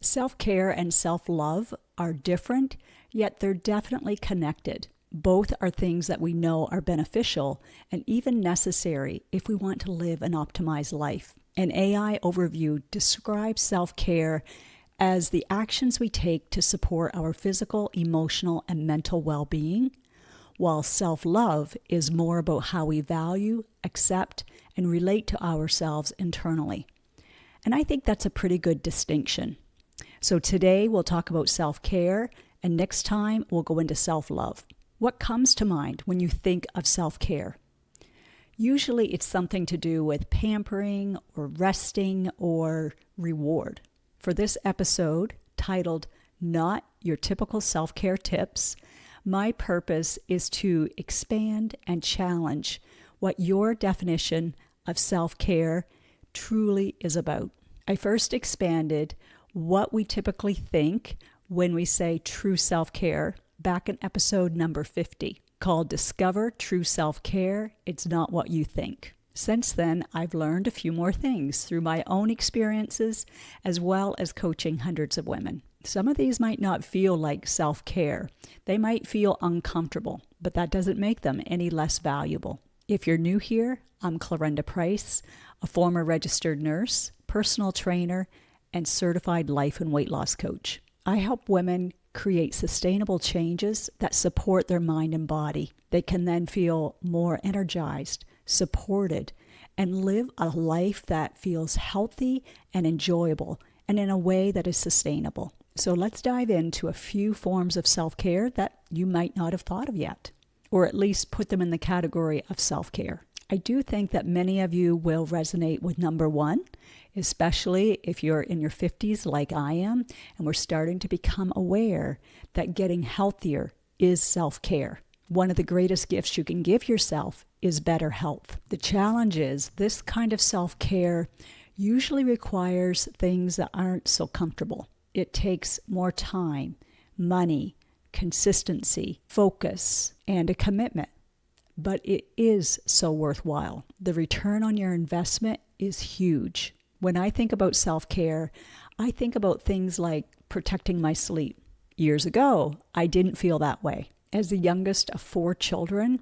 Self-care and self-love are different, yet they're definitely connected. Both are things that we know are beneficial and even necessary if we want to live an optimized life. An AI overview describes self-care as the actions we take to support our physical, emotional, and mental well-being, while self-love is more about how we value, accept, and relate to ourselves internally. And I think that's a pretty good distinction. So today we'll talk about self-care, and next time we'll go into self-love. What comes to mind when you think of self-care? Usually it's something to do with pampering or resting or reward. For this episode, titled Not Your Typical Self-Care Tips, my purpose is to expand and challenge what your definition of self-care truly is about. I first expanded what we typically think when we say true self-care back in episode number 50, called Discover True Self-Care, It's Not What You Think. Since then, I've learned a few more things through my own experiences as well as coaching hundreds of women. Some of these might not feel like self-care. They might feel uncomfortable, but that doesn't make them any less valuable. If you're new here, I'm Clarenda Price, a former registered nurse, personal trainer, and certified life and weight loss coach. I help women create sustainable changes that support their mind and body. They can then feel more energized, supported, and live a life that feels healthy and enjoyable, and in a way that is sustainable. So let's dive into a few forms of self-care that you might not have thought of yet, or at least put them in the category of self-care. I do think that many of you will resonate with number one, especially if you're in your 50s like I am, and we're starting to become aware that getting healthier is self-care. One of the greatest gifts you can give yourself is better health. The challenge is this kind of self-care usually requires things that aren't so comfortable. It takes more time, money, consistency, focus, and a commitment. But it is so worthwhile. The return on your investment is huge. When I think about self-care, I think about things like protecting my sleep. Years ago, I didn't feel that way. As the youngest of 4 children,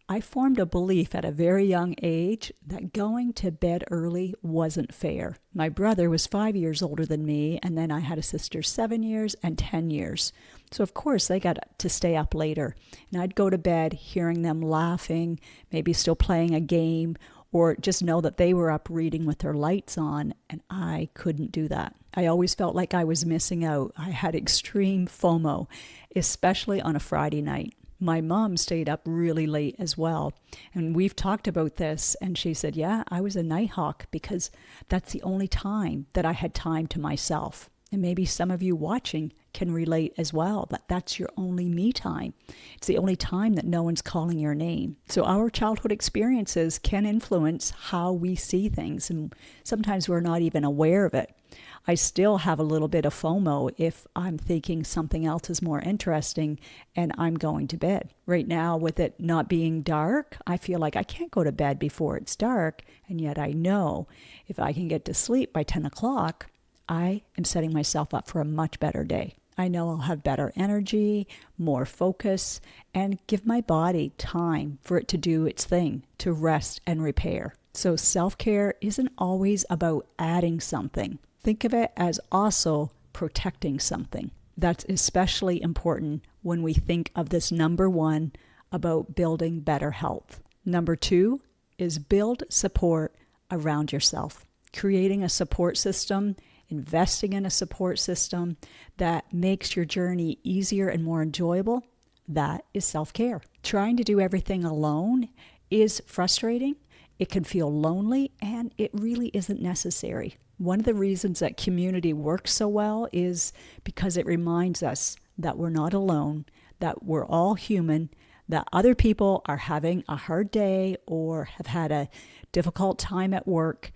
I formed a belief at a very young age that going to bed early wasn't fair. My brother was 5 years older than me, and then I had a sister 7 years and 10 years. So of course they got to stay up later. And I'd go to bed hearing them laughing, maybe still playing a game, or just know that they were up reading with their lights on, and I couldn't do that. I always felt like I was missing out. I had extreme FOMO, especially on a Friday night. My mom stayed up really late as well, and we've talked about this, and she said, yeah, I was a night hawk because that's the only time that I had time to myself. And maybe some of you watching can relate as well, that that's your only me time. It's the only time that no one's calling your name. So our childhood experiences can influence how we see things, and sometimes we're not even aware of it. I still have a little bit of FOMO if I'm thinking something else is more interesting and I'm going to bed. Right now, with it not being dark, I feel like I can't go to bed before it's dark, and yet I know if I can get to sleep by 10 o'clock, I am setting myself up for a much better day. I know I'll have better energy, more focus, and give my body time for it to do its thing, to rest and repair. So self-care isn't always about adding something. Think of it as also protecting something. That's especially important when we think of this number one about building better health. Number two is build support around yourself. Creating a support system, investing in a support system that makes your journey easier and more enjoyable, that is self-care. Trying to do everything alone is frustrating. It can feel lonely, and it really isn't necessary. One of the reasons that community works so well is because it reminds us that we're not alone, that we're all human, that other people are having a hard day or have had a difficult time at work,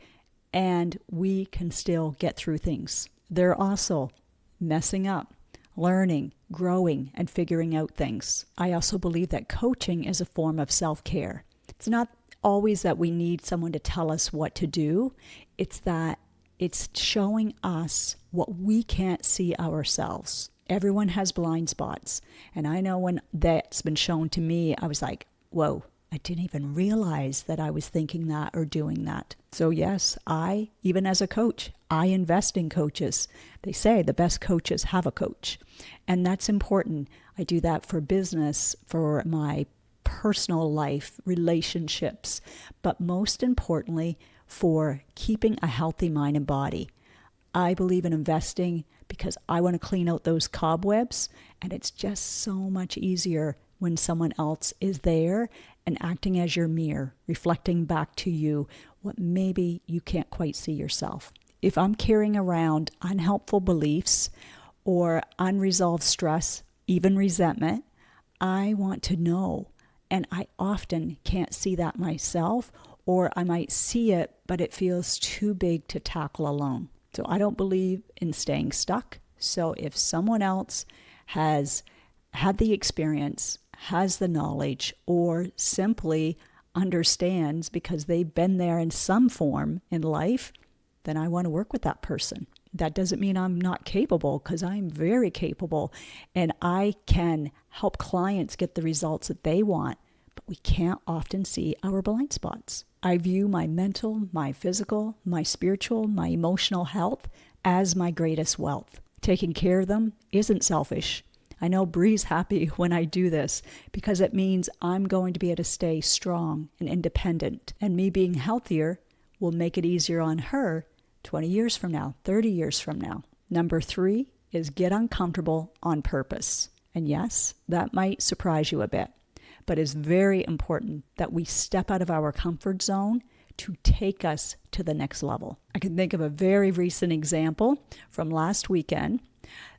and we can still get through things. They're also messing up, learning, growing, and figuring out things. I also believe that coaching is a form of self-care. It's not always that we need someone to tell us what to do. It's that It's showing us what we can't see ourselves. Everyone has blind spots. And I know when that's been shown to me, I was like, whoa, I didn't even realize that I was thinking that or doing that. So yes, even as a coach, I invest in coaches. They say the best coaches have a coach. And that's important. I do that for business, for my personal life, relationships, but most importantly, for keeping a healthy mind and body. I believe in investing because I want to clean out those cobwebs, and it's just so much easier when someone else is there and acting as your mirror, reflecting back to you what maybe you can't quite see yourself. If I'm carrying around unhelpful beliefs or unresolved stress, even resentment, I want to know. And I often can't see that myself, or I might see it, but it feels too big to tackle alone. So I don't believe in staying stuck. So if someone else has had the experience, has the knowledge, or simply understands because they've been there in some form in life, then I want to work with that person. That doesn't mean I'm not capable, because I'm very capable and I can help clients get the results that they want, but we can't often see our blind spots. I view my mental, my physical, my spiritual, my emotional health as my greatest wealth. Taking care of them isn't selfish. I know Bree's happy when I do this because it means I'm going to be able to stay strong and independent, and me being healthier will make it easier on her 20 years from now, 30 years from now. Number 3 is get uncomfortable on purpose. And yes, that might surprise you a bit, but it's very important that we step out of our comfort zone to take us to the next level. I can think of a very recent example from last weekend.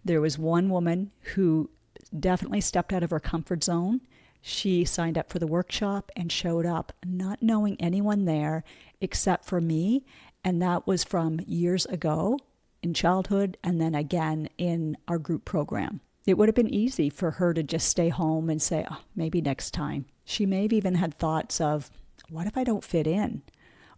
There was one woman who definitely stepped out of her comfort zone. She signed up for the workshop and showed up not knowing anyone there except for me. And that was from years ago in childhood and then again in our group program. It would have been easy for her to just stay home and say, oh, maybe next time. She may have even had thoughts of, what if I don't fit in?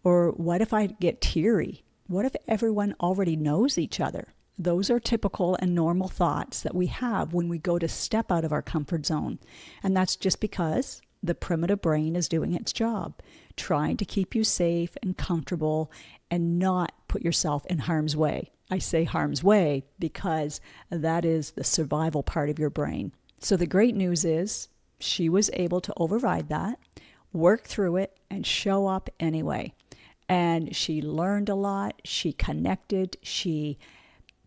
Or what if I get teary? What if everyone already knows each other? Those are typical and normal thoughts that we have when we go to step out of our comfort zone. And that's just because the primitive brain is doing its job, trying to keep you safe and comfortable and not put yourself in harm's way. I say harm's way because that is the survival part of your brain. So the great news is she was able to override that, work through it, and show up anyway. And she learned a lot. She connected. She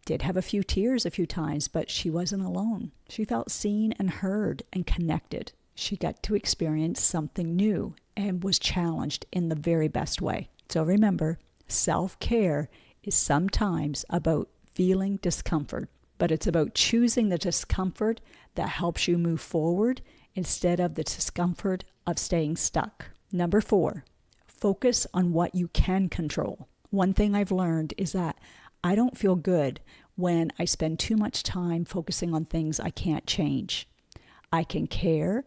did have a few tears a few times, but she wasn't alone. She felt seen and heard and connected. She got to experience something new and was challenged in the very best way. So remember, self-care is sometimes about feeling discomfort, but it's about choosing the discomfort that helps you move forward instead of the discomfort of staying stuck. Number 4, focus on what you can control. One thing I've learned is that I don't feel good when I spend too much time focusing on things I can't change. I can care,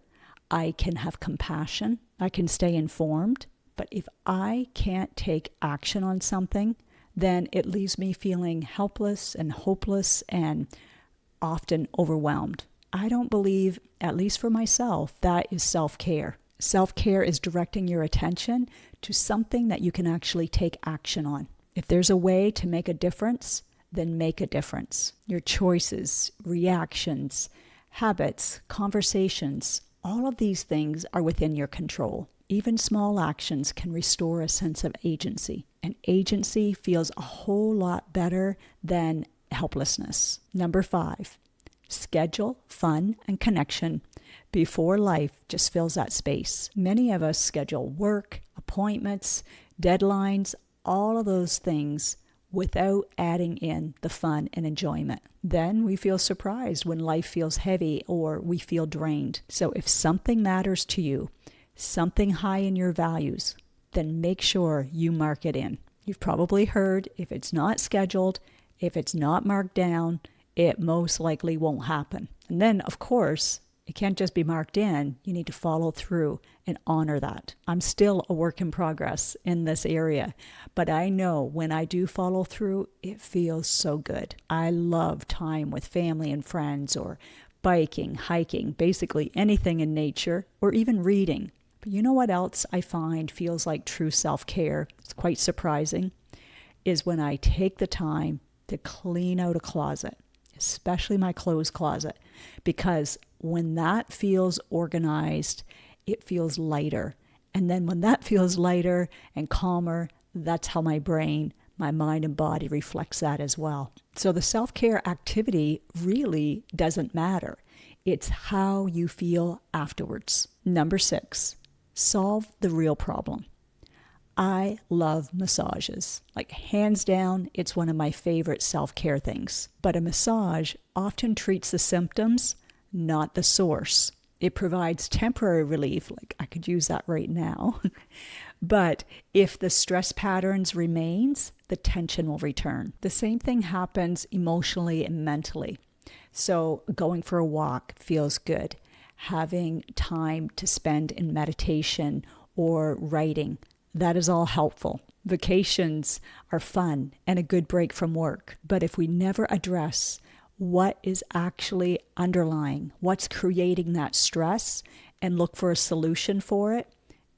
I can have compassion, I can stay informed, but if I can't take action on something, then it leaves me feeling helpless and hopeless and often overwhelmed. I don't believe, at least for myself, that is self-care. Self-care is directing your attention to something that you can actually take action on. If there's a way to make a difference, then make a difference. Your choices, reactions, habits, conversations, all of these things are within your control. Even small actions can restore a sense of agency. And agency feels a whole lot better than helplessness. Number 5, schedule fun and connection before life just fills that space. Many of us schedule work, appointments, deadlines, all of those things without adding in the fun and enjoyment. Then we feel surprised when life feels heavy or we feel drained. So if something matters to you, something high in your values, then make sure you mark it in. You've probably heard if it's not scheduled, if it's not marked down, it most likely won't happen. And then, of course, It can't just be marked in. You need to follow through and honor that. I'm still a work in progress in this area, but I know when I do follow through, it feels so good. I love time with family and friends, or biking, hiking, basically anything in nature, or even reading. But you know what else I find feels like true self-care? It's quite surprising, is when I take the time to clean out a closet, especially my clothes closet, because when that feels organized, it feels lighter. And then when that feels lighter and calmer, that's how my brain, my mind and body reflects that as well. So the self-care activity really doesn't matter. It's how you feel afterwards. Number 6, solve the real problem. I love massages. Like, hands down, it's one of my favorite self-care things. But a massage often treats the symptoms, not the source. It provides temporary relief, like I could use that right now. But if the stress patterns remains, the tension will return. The same thing happens emotionally and mentally. So going for a walk feels good. Having time to spend in meditation or writing, that is all helpful. Vacations are fun and a good break from work. But if we never address what is actually underlying, what's creating that stress, and look for a solution for it,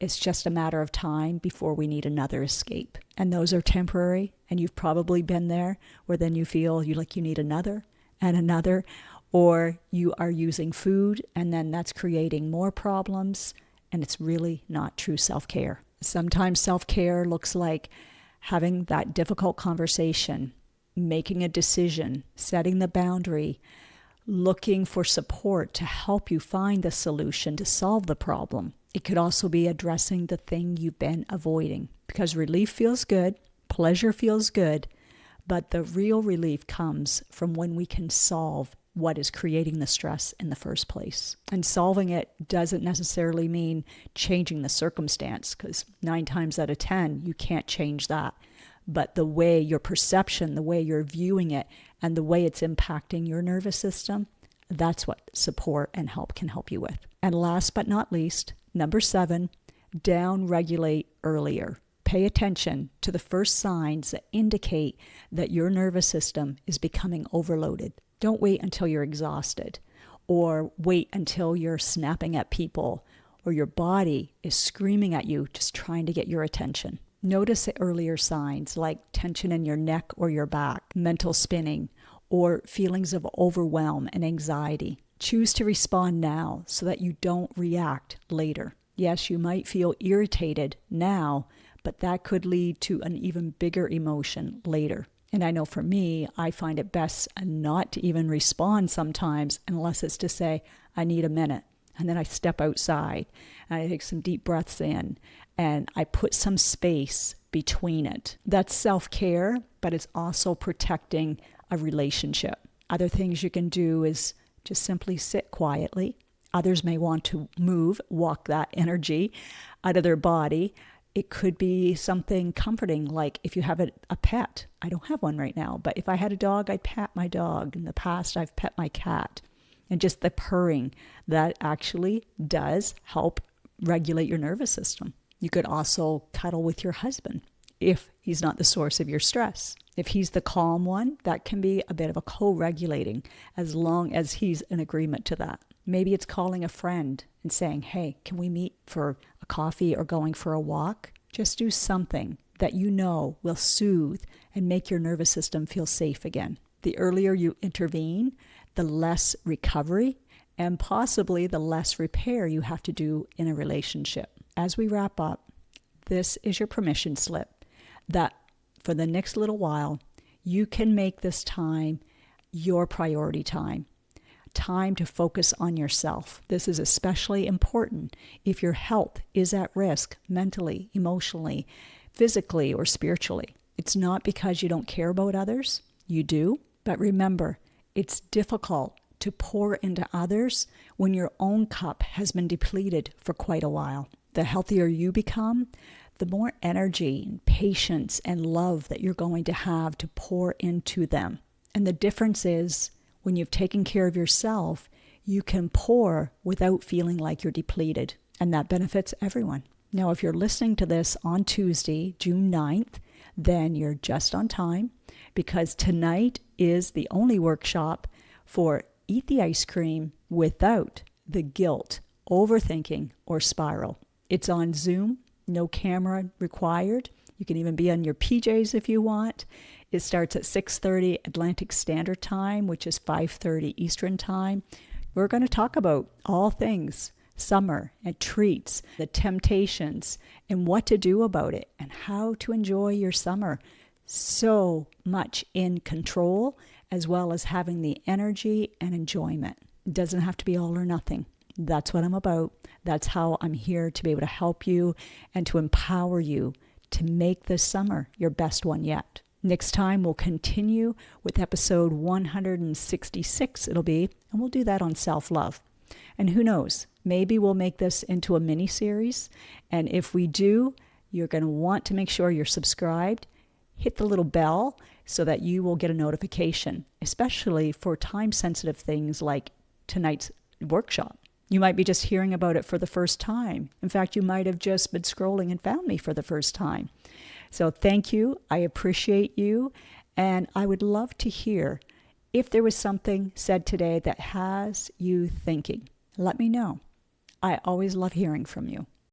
it's just a matter of time before we need another escape. And those are temporary, and you've probably been there, where then you feel you need another and another, or you are using food and then that's creating more problems, and it's really not true self-care. Sometimes self-care looks like having that difficult conversation, making a decision, setting the boundary, looking for support to help you find the solution to solve the problem. It could also be addressing the thing you've been avoiding, because relief feels good, pleasure feels good, but the real relief comes from when we can solve what is creating the stress in the first place. And solving it doesn't necessarily mean changing the circumstance, because 9 times out of 10, you can't change that. But the way your perception, the way you're viewing it, and the way it's impacting your nervous system, that's what support and help can help you with. And last but not least, number 7, down-regulate earlier. Pay attention to the first signs that indicate that your nervous system is becoming overloaded. Don't wait until you're exhausted, or wait until you're snapping at people, or your body is screaming at you, just trying to get your attention. Notice the earlier signs, like tension in your neck or your back, mental spinning, or feelings of overwhelm and anxiety. Choose to respond now so that you don't react later. Yes, you might feel irritated now, but that could lead to an even bigger emotion later. And I know for me, I find it best not to even respond sometimes unless it's to say, I need a minute. And then I step outside and I take some deep breaths in and I put some space between it. That's self-care, but it's also protecting a relationship. Other things you can do is just simply sit quietly. Others may want to move, walk that energy out of their body. It could be something comforting, like if you have a pet. I don't have one right now, but if I had a dog, I'd pat my dog. In the past, I've pet my cat. And just the purring, that actually does help regulate your nervous system. You could also cuddle with your husband if he's not the source of your stress. If he's the calm one, that can be a bit of a co-regulating, as long as he's in agreement to that. Maybe it's calling a friend and saying, hey, can we meet for a coffee or going for a walk? Just do something that you know will soothe and make your nervous system feel safe again. The earlier you intervene, the less recovery and possibly the less repair you have to do in a relationship. As we wrap up, this is your permission slip that for the next little while, you can make this time your priority time. Time to focus on yourself. This is especially important if your health is at risk mentally, emotionally, physically, or spiritually. It's not because you don't care about others. You do. But remember, it's difficult to pour into others when your own cup has been depleted for quite a while. The healthier you become, the more energy and patience and love that you're going to have to pour into them. And the difference is, when you've taken care of yourself, you can pour without feeling like you're depleted, and that benefits everyone. Now, if you're listening to this on Tuesday, June 9th, then you're just on time, because tonight is the only workshop for Eat the Ice Cream Without the Guilt, Overthinking, or Spiral. It's on Zoom, no camera required. You can even be on your PJs if you want. It starts at 6:30 Atlantic Standard Time, which is 5:30 Eastern Time. We're going to talk about all things summer and treats, the temptations, and what to do about it, and how to enjoy your summer. So much in control, as well as having the energy and enjoyment. It doesn't have to be all or nothing. That's what I'm about. That's how I'm here to be able to help you and to empower you to make this summer your best one yet. Next time, we'll continue with episode 166, it'll be, and we'll do that on self-love. And who knows, maybe we'll make this into a mini-series. And if we do, you're going to want to make sure you're subscribed. Hit the little bell so that you will get a notification, especially for time-sensitive things like tonight's workshop. You might be just hearing about it for the first time. In fact, you might have just been scrolling and found me for the first time. So thank you. I appreciate you. And I would love to hear if there was something said today that has you thinking. Let me know. I always love hearing from you.